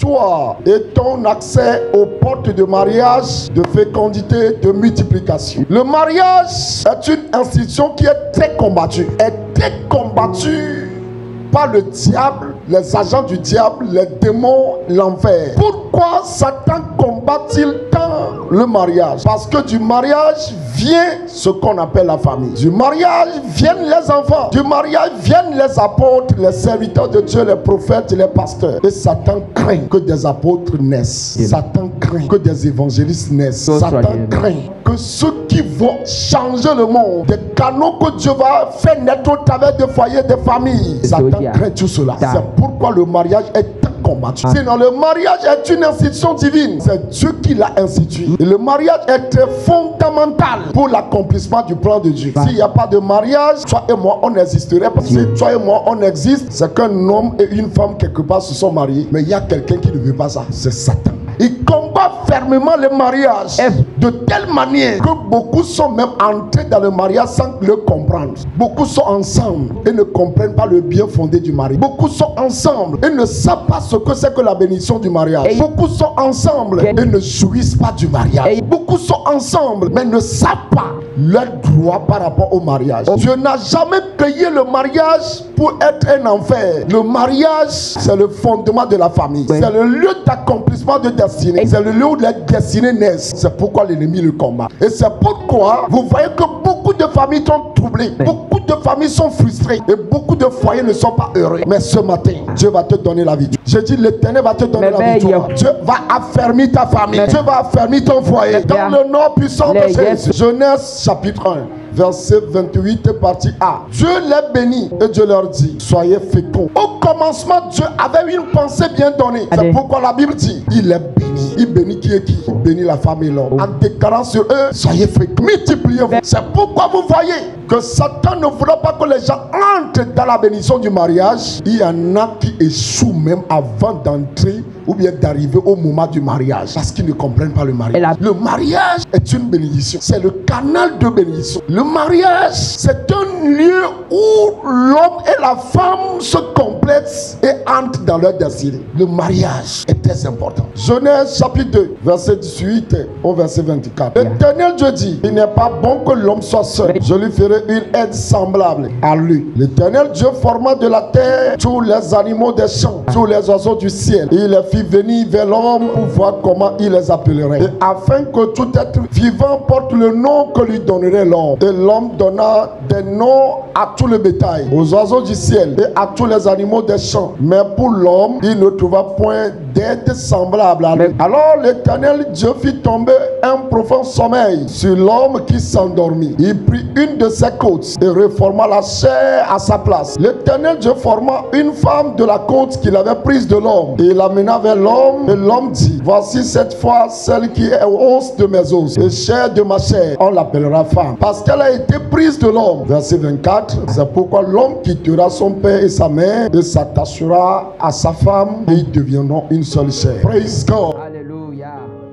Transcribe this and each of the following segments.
toi et ton accès aux portes de mariage, de fécondité, de multiplication. Le mariage est une institution qui est très combattue. Est très combattue par le diable, les agents du diable, les démons, l'enfer. Pourquoi Satan combat-il tant le mariage? Parce que du mariage vient ce qu'on appelle la famille. Du mariage viennent les enfants. Du mariage viennent les apôtres, les serviteurs de Dieu, les prophètes, les pasteurs. Et Satan craint que des apôtres naissent. Satan craint que des évangélistes naissent. Satan craint que ceux qui vont changer le monde, des canaux que Dieu va faire naître au travers des foyers, des familles. Satan craint tout cela. C'est pourquoi le mariage est combattu. Sinon, le mariage est une institution divine. C'est Dieu qui l'a institué. Et le mariage est très fondamental pour l'accomplissement du plan de Dieu. S'il n'y a pas de mariage, toi et moi, on n'existerait pas. Si toi et moi, on existe, c'est qu'un homme et une femme, quelque part, se sont mariés. Mais il y a quelqu'un qui ne veut pas ça. C'est Satan. Il combat fermement le mariage de telle manière que beaucoup sont même entrés dans le mariage sans le comprendre. Beaucoup sont ensemble et ne comprennent pas le bien fondé du mariage. Beaucoup sont ensemble et ne savent pas ce que c'est que la bénédiction du mariage. Beaucoup sont ensemble et ne jouissent pas du mariage. Beaucoup sont ensemble mais ne savent pas leurs droits par rapport au mariage. Dieu n'a jamais créé le mariage pour être un enfer. Le mariage, c'est le fondement de la famille. C'est le lieu d'accomplissement de destinée. C'est le lieu où les destinées naissent. C'est pourquoi l'ennemi le combat. Et c'est pourquoi vous voyez que beaucoup de familles sont troublées. Beaucoup de familles sont frustrées. Et beaucoup de foyers ne sont pas heureux. Mais ce matin, Dieu va te donner la victoire. Je dis, l'Éternel va te donner la victoire. Dieu va affermir ta famille. Dieu va affermir ton foyer. Dans le nom puissant de Jésus. Genèse chapitre 1. Verset 28, partie A. Dieu les bénit et Dieu leur dit, soyez féconds. Au commencement, Dieu avait une pensée bien donnée. C'est pourquoi la Bible dit, il est béni. Il bénit qui est qui? Il bénit la femme et l'homme. En déclarant sur eux, soyez féconds. Multipliez-vous. C'est pourquoi vous voyez que Satan ne voulait pas que les gens entrent dans la bénédiction du mariage. Il y en a qui échouent même avant d'entrer ou bien d'arriver au moment du mariage parce qu'ils ne comprennent pas le mariage. Le mariage est une bénédiction. C'est le canal de bénédiction. Le mariage, c'est un lieu où l'homme et la femme se complètent et entrent dans leur destinée. Le mariage est très important. Genèse chapitre 2, verset 18 au verset 24. L'Éternel Dieu dit, il n'est pas bon que l'homme soit seul. Je lui ferai une aide semblable à lui. L'Éternel Dieu forma de la terre tous les animaux des champs, tous les oiseaux du ciel. Et il les fit venir vers l'homme pour voir comment il les appellerait. Et afin que tout être vivant porte le nom que lui donnerait l'homme. Et l'homme donna des noms à tout le bétail, aux oiseaux du ciel et à tous les animaux des champs. Mais pour l'homme, il ne trouva point d'aide semblable à lui. Alors l'Éternel Dieu fit tomber un profond sommeil sur l'homme qui s'endormit. Il prit une de ses côtes et reforma la chair à sa place. L'Éternel Dieu forma une femme de la côte qu'il avait prise de l'homme et l'amena vers l'homme. Et l'homme dit, voici cette fois celle qui est os de mes os et chair de ma chair. On l'appellera femme parce qu'elle a été prise de l'homme. Verset 24. C'est pourquoi l'homme quittera son père et sa mère et s'attachera à sa femme et ils deviendront une seule chair. Praise God. Alléluia.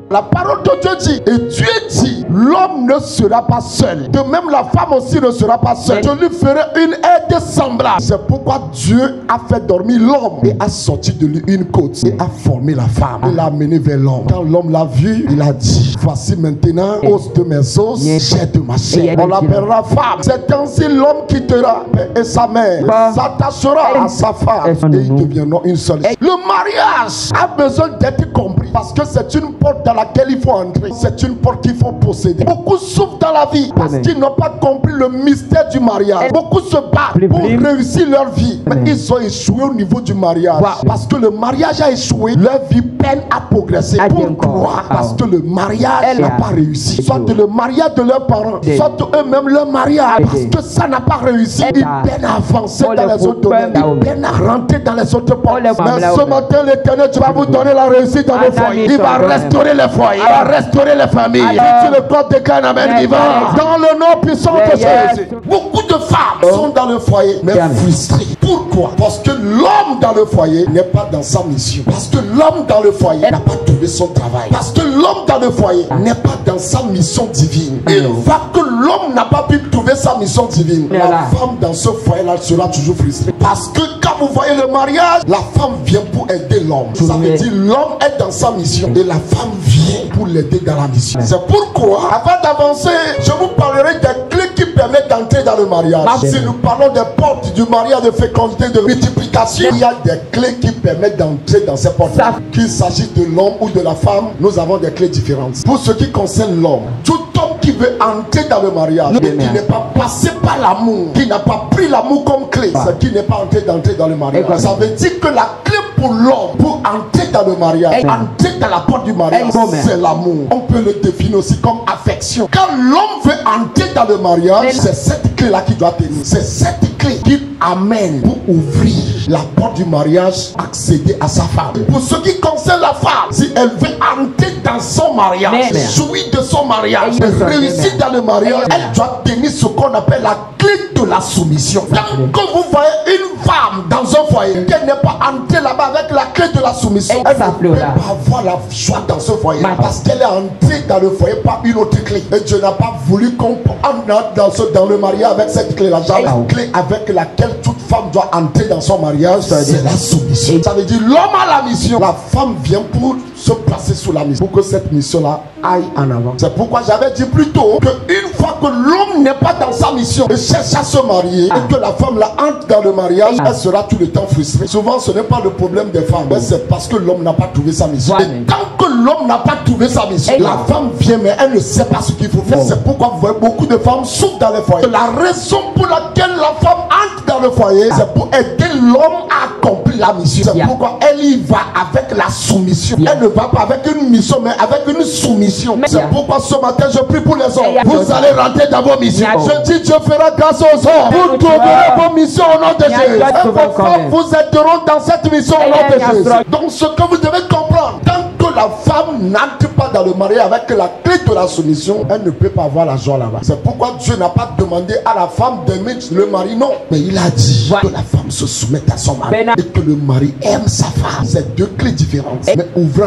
La parole de Dieu dit, et Dieu dit, l'homme ne sera pas seul. De même, la femme aussi ne sera pas seule. Je lui ferai une aide semblable. C'est pourquoi Dieu a fait dormir l'homme et a sorti de lui une côte et a formé la femme. Il l'a amené vers l'homme. Quand l'homme l'a vu, il a dit, voici maintenant os de mes os, chair de ma chair. On l'appellera femme. C'est ainsi l'homme quittera père et sa mère, s'attachera à sa femme et ils deviendront une seule. Le mariage a besoin d'être compris parce que c'est une porte dans laquelle il faut entrer. C'est une porte qu'il faut posséder. Beaucoup souffrent dans la vie parce qu'ils n'ont pas compris le mystère du mariage. Beaucoup se battent pour réussir leur vie, mais ils ont échoué au niveau du mariage. Parce que le mariage a échoué, leur vie peine à progresser. Pourquoi? Parce que le mariage n'a pas réussi. Soit le mariage de leurs parents, soit eux-mêmes leur mariage. Parce que ça n'a pas réussi. Ils peinent à avancer dans les autres domaines. Ils peinent à rentrer dans les autres portes. Mais ce matin, l'Éternel, tu vas vous donner la réussite dans vos foyers. Il va restaurer les foyers. Il va restaurer les familles. Si le corps de Canaan vivant, dans le nom puissant de Jésus. Beaucoup de femmes sont dans le foyer, mais frustrées. Pourquoi? Parce que l'homme dans le foyer n'est pas dans sa mission. Parce que l'homme dans le foyer n'a pas trouvé son travail. Parce que l'homme dans le foyer n'est pas dans sa mission divine. Une fois que l'homme n'a pas pu trouver sa mission divine, la femme dans ce foyer-là sera toujours frustrée. Parce que quand vous voyez le mariage, la femme vient pour aider l'homme. Ça veut dire l'homme est dans sa mission et la femme vient pour l'aider dans la mission. C'est pourquoi, avant d'avancer, je vous parlerai des clés qui permettent d'entrer dans le mariage. Si nous parlons des portes du mariage, de fécondité, de multiplication, il y a des clés qui permettent d'entrer dans ces portes. Qu'il s'agisse de l'homme ou de la femme, nous avons des clés différentes. Pour ce qui concerne l'homme, tout homme qui veut entrer dans le mariage et qui n'est pas passé par l'amour, qui n'a pas pris l'amour comme clé, c'est qui n'est pas d'entrer dans le mariage. Ça veut dire que la clé pour l'homme, pour entrer dans le mariage, entrer dans la porte du mariage, c'est l'amour. On peut le définir aussi comme affection. Quand l'homme veut entrer dans le mariage, c'est cette clé-là qui doit tenir. C'est cette clé qui amène pour ouvrir la porte du mariage, accéder à sa femme. Pour ce qui concerne la femme, si elle veut entrer dans son mariage, jouir de son mariage, réussir dans le mariage, elle doit tenir ce qu'on appelle la clé de la soumission. Quand vous voyez une femme dans un foyer, qu'elle n'est pas entrée là-bas avec la clé de la soumission, elle ne peut pas avoir la joie dans ce foyer parce qu'elle est entrée dans le foyer par une autre clé. Et Dieu n'a pas voulu qu'on entre dans le mariage avec cette clé-là. La clé avec laquelle toute femme doit entrer dans son mariage, c'est la soumission. Ça veut dire l'homme a la mission, la femme vient pour se placer sous la mission, pour que cette mission-là aille en avant. C'est pourquoi j'avais dit plus tôt qu'une fois que l'homme n'est pas dans sa mission et cherche à se marier et que la femme là entre dans le mariage, elle sera tout le temps frustrée. Souvent ce n'est pas le problème des femmes, mais c'est parce que l'homme n'a pas trouvé sa mission. Et tant que l'homme n'a pas trouvé sa mission, la femme vient mais elle ne sait pas ce qu'il faut faire. C'est pourquoi vous voyez beaucoup de femmes souffrent dans les foyers. La raison pour laquelle la femme entre dans le foyer, c'est pour aider l'homme à accomplir la mission. C'est pourquoi elle y va avec la soumission. Elle ne va pas avec une mission, mais avec une soumission. C'est pourquoi ce matin je prie pour les hommes. Vous allez rentrer dans vos missions. Je dis Dieu fera grâce aux hommes. Vous trouverez vos missions au nom de Jésus. Et vos femmes vous aideront dans cette mission au nom de Jésus. Donc ce que vous devez comprendre, tant que la femme n'entre pas dans le mariage avec la clé de la soumission, elle ne peut pas avoir la joie là-bas. C'est pourquoi Dieu n'a pas demandé à la femme d'aimer le mari, non. Mais il a dit que la femme se soumette à son mari et que le mari aime sa femme. C'est deux clés différentes. Mais ouvrant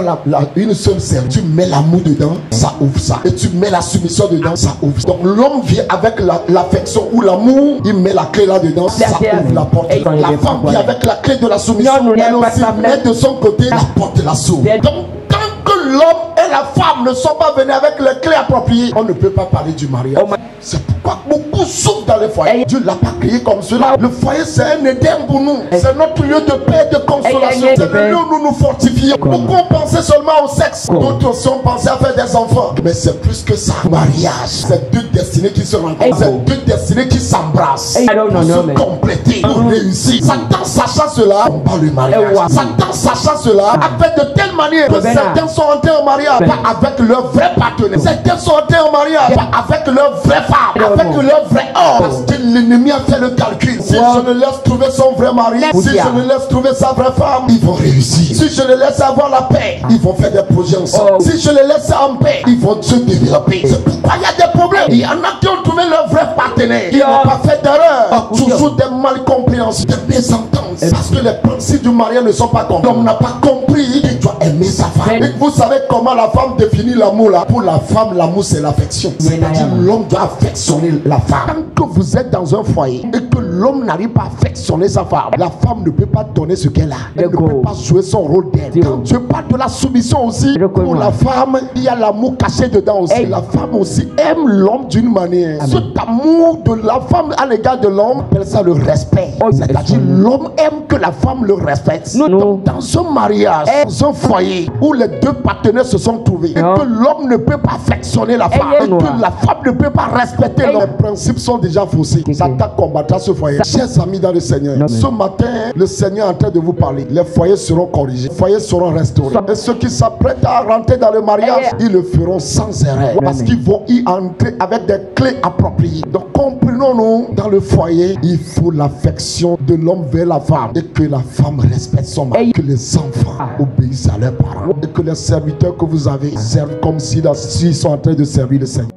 une seule serre, tu mets l'amour dedans, ça ouvre ça. Et tu mets la soumission dedans, ça ouvre. Donc l'homme vient avec l'affection ou l'amour, il met la clé là-dedans, ça ouvre la porte. La femme vient avec la clé de la soumission, elle aussi met de son côté, la porte la s'ouvre. Donc tant que l'homme et la femme ne sont pas venus avec les clés appropriées, on ne peut pas parler du mariage. C'est pourquoi beaucoup souffrent dans les foyers. Dieu ne l'a pas créé comme cela. Le foyer, c'est un Éden pour nous. C'est notre lieu de paix et de consolation. C'est le lieu où nous nous fortifions. Beaucoup ont pensé seulement au sexe. D'autres aussi ont pensé à faire des enfants. Mais c'est plus que ça. Mariage, c'est deux destinées qui se rencontrent. C'est deux destinées qui s'embrassent. Pour se compléter, pour réussir. Satan, sachant cela, on bat le mariage. Satan, sachant cela, a fait de telle manière que certains sont entrés en mariage pas avec leur vrai partenaire. Certains sont entrés en mariage pas avec leur vraie femme, avec leur vrai homme. Parce que l'ennemi a fait le calcul. Si je le laisse trouver son vrai mari, si je le laisse trouver sa vraie femme, ils vont réussir. Si je le laisse avoir la paix, ils vont faire des projets ensemble. Si je les laisse en paix, ils vont se développer. C'est pourquoi il y a des problèmes. Il y en a qui ont trouvé leur vrai partenaire, qui n'ont pas fait d'erreur. Toujours des malcompréhensions, des mésentences. Parce que les principes du mariage ne sont pas compris. L'homme n'a pas compris qu'il doit aimer sa femme. Et vous savez comment la femme définit l'amour là? Pour la femme, l'amour c'est l'affection. C'est-à-dire l'homme doit affectionner la femme. Tant que vous êtes dans un foyer et que l'homme n'arrive pas à affectionner sa femme, la femme ne peut pas donner ce qu'elle a. Elle ne peut pas jouer son rôle d'aide. Quand Dieu parle de la soumission aussi, pour la femme, il y a l'amour caché dedans aussi. La femme aussi aime l'homme d'une manière. Cet amour de la femme à l'égard de l'homme, on appelle ça le respect. C'est-à-dire l'homme aime que la femme le respecte. Donc dans un mariage, dans un foyer où les deux partenaires se sont trouvés et que l'homme ne peut pas affectionner la femme et que la femme ne peut pas respecter l'homme, les principes sont déjà faussés. Satan combattra ce foyer. Chers amis dans le Seigneur, ce matin, le Seigneur est en train de vous parler. Les foyers seront corrigés, les foyers seront restaurés. Et ceux qui s'apprêtent à rentrer dans le mariage, ils le feront sans erreur. Parce qu'ils vont y entrer avec des clés appropriées. Donc comprenons-nous, dans le foyer, il faut l'affection de l'homme vers la femme. Et que la femme respecte son mari. Que les enfants obéissent à leurs parents. Et que les serviteurs que vous avez servent comme s'ils sont en train de servir le Seigneur.